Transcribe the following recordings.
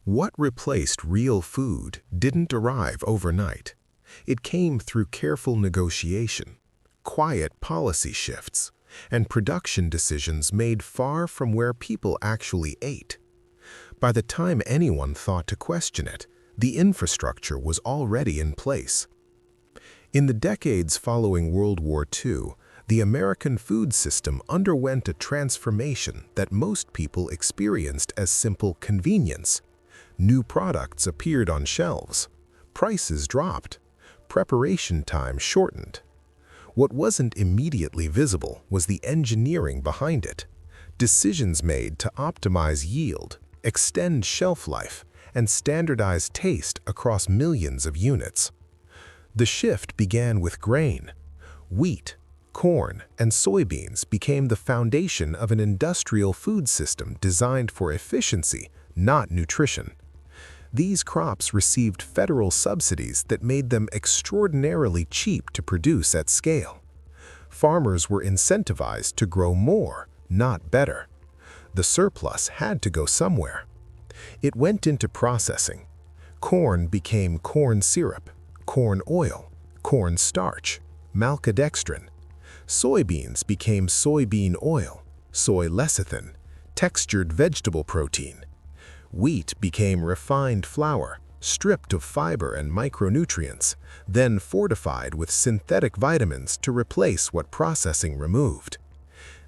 What replaced real food didn't arrive overnight. It came through careful negotiation, quiet policy shifts, and production decisions made far from where people actually ate. By the time anyone thought to question it, the infrastructure was already in place. In the decades following World War II, the American food system underwent a transformation that most people experienced as simple convenience. New products appeared on shelves. Prices dropped. Preparation time shortened. What wasn't immediately visible was the engineering behind it. Decisions made to optimize yield, extend shelf life, and standardize taste across millions of units. The shift began with grain. Wheat, corn, and soybeans became the foundation of an industrial food system designed for efficiency, not nutrition. These crops received federal subsidies that made them extraordinarily cheap to produce at scale. Farmers were incentivized to grow more, not better. The surplus had to go somewhere. It went into processing. Corn became corn syrup, corn oil, corn starch, maltodextrin. Soybeans became soybean oil, soy lecithin, textured vegetable protein. Wheat became refined flour, stripped of fiber and micronutrients, then fortified with synthetic vitamins to replace what processing removed.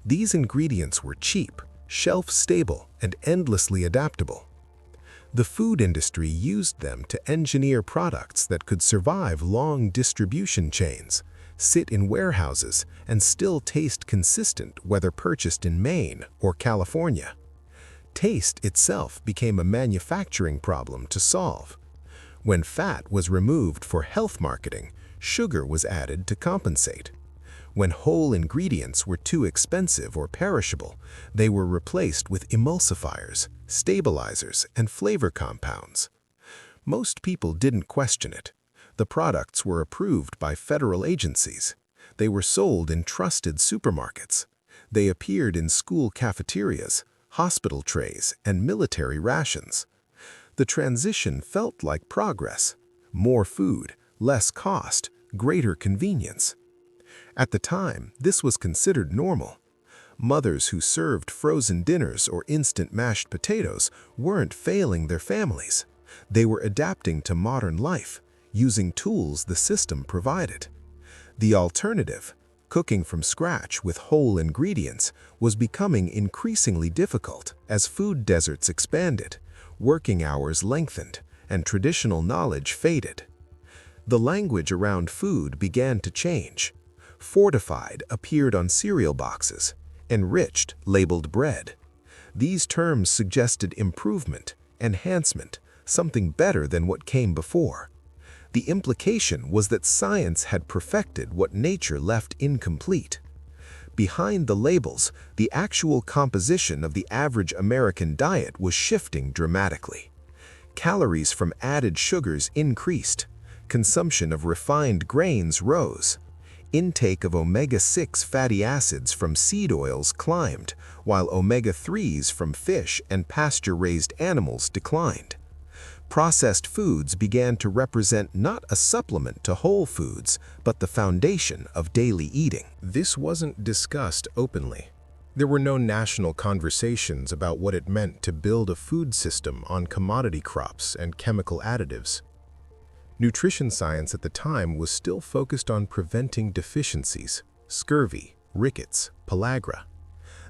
These ingredients were cheap, shelf-stable, and endlessly adaptable. The food industry used them to engineer products that could survive long distribution chains, sit in warehouses, and still taste consistent whether purchased in Maine or California. Taste itself became a manufacturing problem to solve. When fat was removed for health marketing, sugar was added to compensate. When whole ingredients were too expensive or perishable, they were replaced with emulsifiers, stabilizers, and flavor compounds. Most people didn't question it. The products were approved by federal agencies. They were sold in trusted supermarkets. They appeared in school cafeterias, hospital trays, and military rations. The transition felt like progress. More food, less cost, greater convenience. At the time, this was considered normal. Mothers who served frozen dinners or instant mashed potatoes weren't failing their families. They were adapting to modern life, using tools the system provided. The alternative, cooking from scratch with whole ingredients, was becoming increasingly difficult as food deserts expanded, working hours lengthened, and traditional knowledge faded. The language around food began to change. Fortified appeared on cereal boxes, enriched labeled bread. These terms suggested improvement, enhancement, something better than what came before. The implication was that science had perfected what nature left incomplete. Behind the labels, the actual composition of the average American diet was shifting dramatically. Calories from added sugars increased. Consumption of refined grains rose. Intake of omega-6 fatty acids from seed oils climbed, while omega-3s from fish and pasture-raised animals declined. Processed foods began to represent not a supplement to whole foods, but the foundation of daily eating. This wasn't discussed openly. There were no national conversations about what it meant to build a food system on commodity crops and chemical additives. Nutrition science at the time was still focused on preventing deficiencies, scurvy, rickets, pellagra.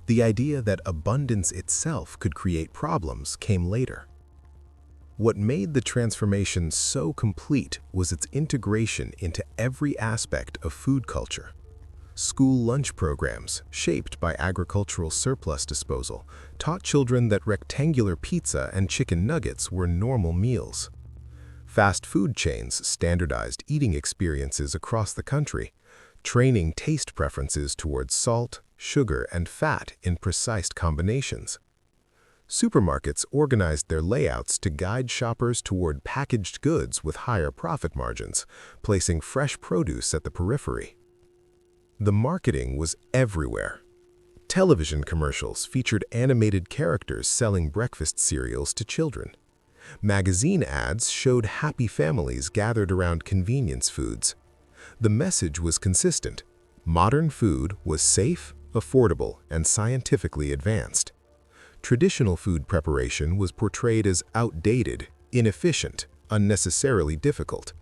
The idea that abundance itself could create problems came later. What made the transformation so complete was its integration into every aspect of food culture. School lunch programs, shaped by agricultural surplus disposal, taught children that rectangular pizza and chicken nuggets were normal meals. Fast food chains standardized eating experiences across the country, training taste preferences towards salt, sugar, and fat in precise combinations. Supermarkets organized their layouts to guide shoppers toward packaged goods with higher profit margins, placing fresh produce at the periphery. The marketing was everywhere. Television commercials featured animated characters selling breakfast cereals to children. Magazine ads showed happy families gathered around convenience foods. The message was consistent. Modern food was safe, affordable, and scientifically advanced. Traditional food preparation was portrayed as outdated, inefficient, unnecessarily difficult.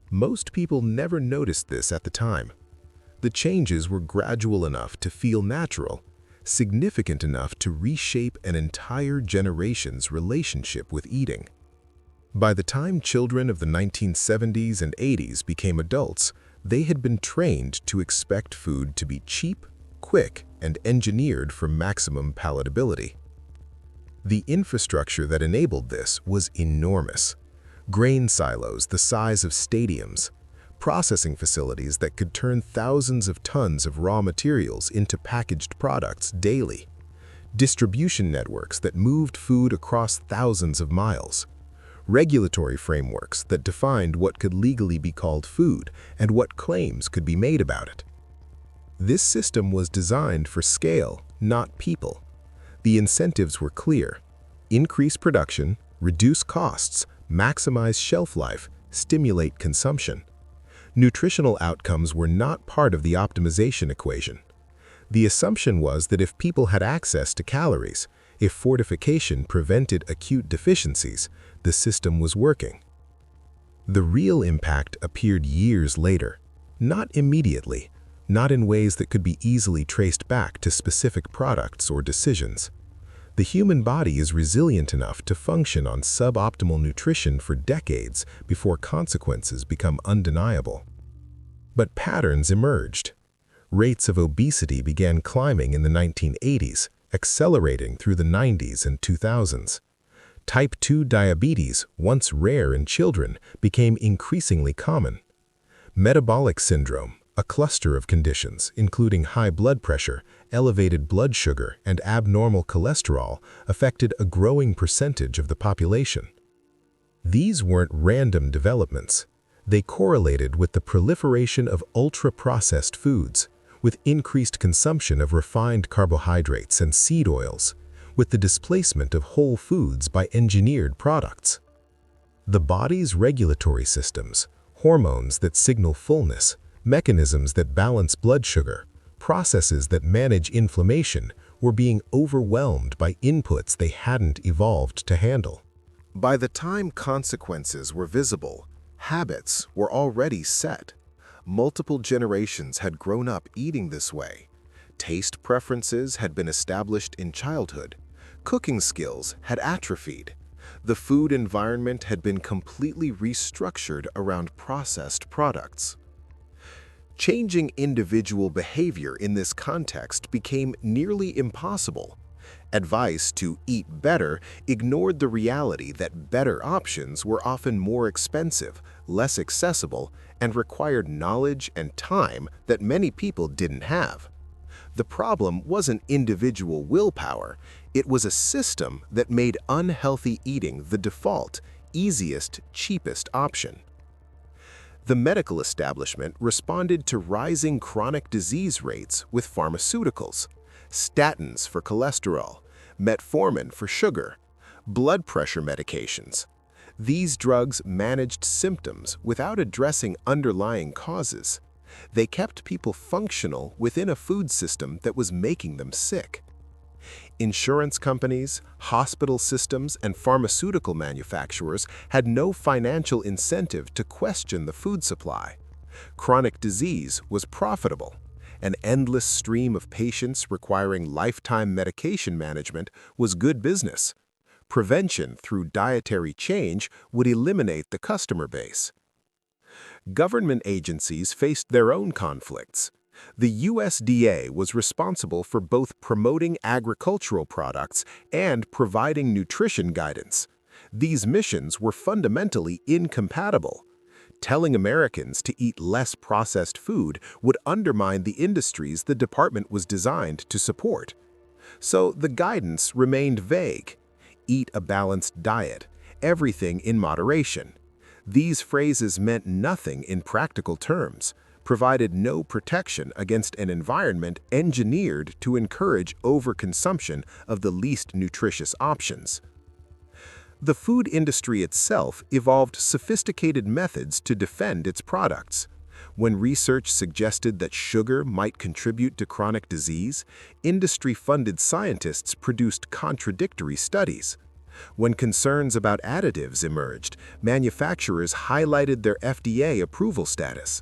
Most people never noticed this at the time. The changes were gradual enough to feel natural, significant enough to reshape an entire generation's relationship with eating. By the time children of the 1970s and 80s became adults, they had been trained to expect food to be cheap, quick, and engineered for maximum palatability. The infrastructure that enabled this was enormous. Grain silos the size of stadiums, processing facilities that could turn thousands of tons of raw materials into packaged products daily, distribution networks that moved food across thousands of miles, regulatory frameworks that defined what could legally be called food and what claims could be made about it. This system was designed for scale, not people. The incentives were clear: increase production, reduce costs, maximize shelf life, stimulate consumption. Nutritional outcomes were not part of the optimization equation. The assumption was that if people had access to calories, if fortification prevented acute deficiencies, the system was working. The real impact appeared years later, not immediately, not in ways that could be easily traced back to specific products or decisions. The human body is resilient enough to function on suboptimal nutrition for decades before consequences become undeniable. But patterns emerged. Rates of obesity began climbing in the 1980s, accelerating through the 90s and 2000s. Type 2 diabetes, once rare in children, became increasingly common. Metabolic syndrome, a cluster of conditions including high blood pressure, elevated blood sugar, and abnormal cholesterol, affected a growing percentage of the population. These weren't random developments. They correlated with the proliferation of ultra-processed foods, with increased consumption of refined carbohydrates and seed oils, with the displacement of whole foods by engineered products. The body's regulatory systems, hormones that signal fullness, mechanisms that balance blood sugar, processes that manage inflammation, were being overwhelmed by inputs they hadn't evolved to handle. By the time consequences were visible, habits were already set. Multiple generations had grown up eating this way. Taste preferences had been established in childhood. Cooking skills had atrophied. The food environment had been completely restructured around processed products. Changing individual behavior in this context became nearly impossible. Advice to eat better ignored the reality that better options were often more expensive, less accessible, and required knowledge and time that many people didn't have. The problem wasn't individual willpower, it was a system that made unhealthy eating the default, easiest, cheapest option. The medical establishment responded to rising chronic disease rates with pharmaceuticals, statins for cholesterol, metformin for sugar, blood pressure medications. These drugs managed symptoms without addressing underlying causes. They kept people functional within a food system that was making them sick. Insurance companies, hospital systems, and pharmaceutical manufacturers had no financial incentive to question the food supply. Chronic disease was profitable. An endless stream of patients requiring lifetime medication management was good business. Prevention through dietary change would eliminate the customer base. Government agencies faced their own conflicts. The USDA was responsible for both promoting agricultural products and providing nutrition guidance. These missions were fundamentally incompatible. Telling Americans to eat less processed food would undermine the industries the department was designed to support. So the guidance remained vague. Eat a balanced diet, everything in moderation. These phrases meant nothing in practical terms, provided no protection against an environment engineered to encourage overconsumption of the least nutritious options. The food industry itself evolved sophisticated methods to defend its products. When research suggested that sugar might contribute to chronic disease, industry-funded scientists produced contradictory studies. When concerns about additives emerged, manufacturers highlighted their FDA approval status.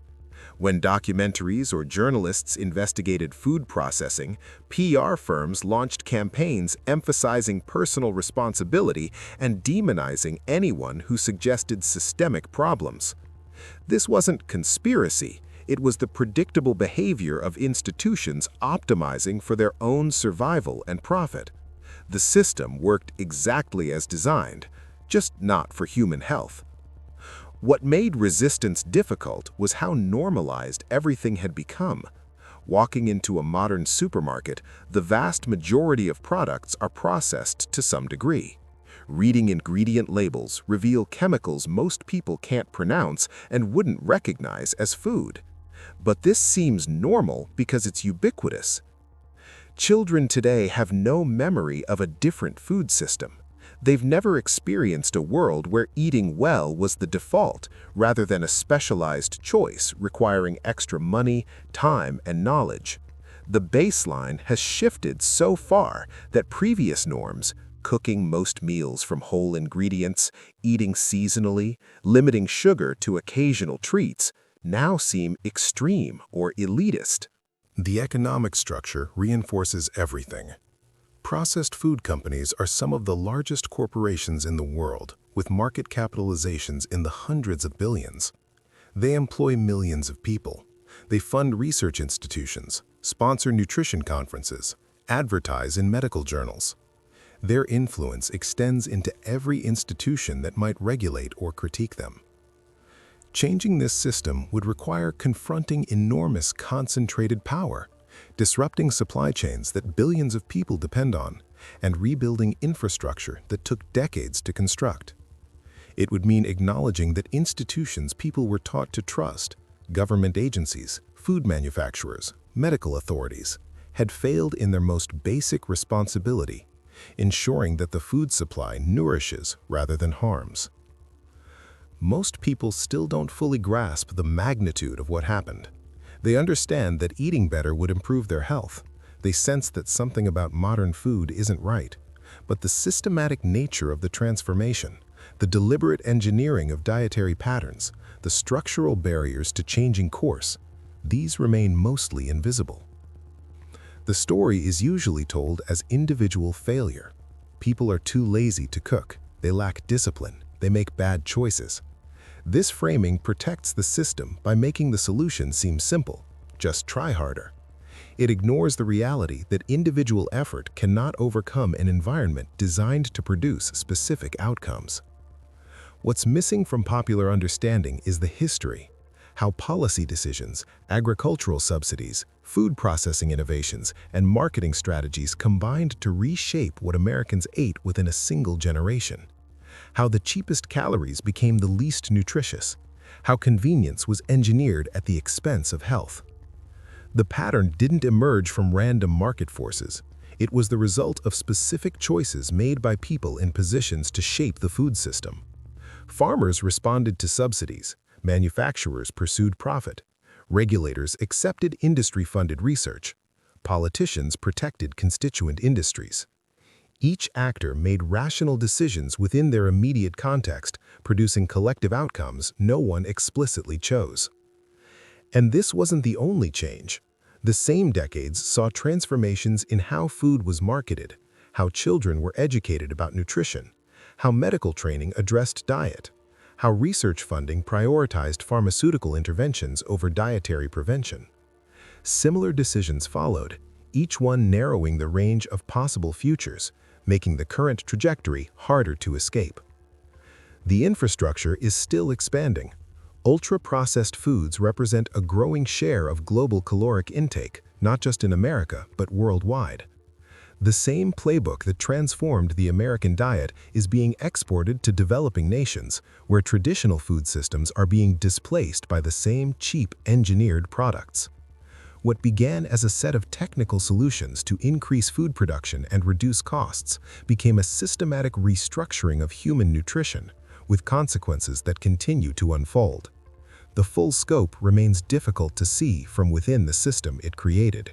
When documentaries or journalists investigated food processing, PR firms launched campaigns emphasizing personal responsibility and demonizing anyone who suggested systemic problems. This wasn't conspiracy, it was the predictable behavior of institutions optimizing for their own survival and profit. The system worked exactly as designed, just not for human health. What made resistance difficult was how normalized everything had become. Walking into a modern supermarket, the vast majority of products are processed to some degree. Reading ingredient labels reveal chemicals most people can't pronounce and wouldn't recognize as food. But this seems normal because it's ubiquitous. Children today have no memory of a different food system. They've never experienced a world where eating well was the default, rather than a specialized choice requiring extra money, time, and knowledge. The baseline has shifted so far that previous norms, cooking most meals from whole ingredients, eating seasonally, limiting sugar to occasional treats, now seem extreme or elitist. The economic structure reinforces everything. Processed food companies are some of the largest corporations in the world, with market capitalizations in the hundreds of billions. They employ millions of people. They fund research institutions, sponsor nutrition conferences, advertise in medical journals. Their influence extends into every institution that might regulate or critique them. Changing this system would require confronting enormous concentrated power, disrupting supply chains that billions of people depend on, and rebuilding infrastructure that took decades to construct. It would mean acknowledging that institutions people were taught to trust, government agencies, food manufacturers, medical authorities, had failed in their most basic responsibility, ensuring that the food supply nourishes rather than harms. Most people still don't fully grasp the magnitude of what happened. They understand that eating better would improve their health. They sense that something about modern food isn't right. But the systematic nature of the transformation, the deliberate engineering of dietary patterns, the structural barriers to changing course, these remain mostly invisible. The story is usually told as individual failure. People are too lazy to cook. They lack discipline. They make bad choices. This framing protects the system by making the solution seem simple. Just try harder. It ignores the reality that individual effort cannot overcome an environment designed to produce specific outcomes. What's missing from popular understanding is the history, how policy decisions, agricultural subsidies, food processing innovations, and marketing strategies combined to reshape what Americans ate within a single generation. How the cheapest calories became the least nutritious, how convenience was engineered at the expense of health. The pattern didn't emerge from random market forces. It was the result of specific choices made by people in positions to shape the food system. Farmers responded to subsidies, manufacturers pursued profit, regulators accepted industry-funded research, politicians protected constituent industries. Each actor made rational decisions within their immediate context, producing collective outcomes no one explicitly chose. And this wasn't the only change. The same decades saw transformations in how food was marketed, how children were educated about nutrition, how medical training addressed diet, how research funding prioritized pharmaceutical interventions over dietary prevention. Similar decisions followed, each one narrowing the range of possible futures, making the current trajectory harder to escape. The infrastructure is still expanding. Ultra-processed foods represent a growing share of global caloric intake, not just in America, but worldwide. The same playbook that transformed the American diet is being exported to developing nations, where traditional food systems are being displaced by the same cheap, engineered products. What began as a set of technical solutions to increase food production and reduce costs became a systematic restructuring of human nutrition, with consequences that continue to unfold. The full scope remains difficult to see from within the system it created.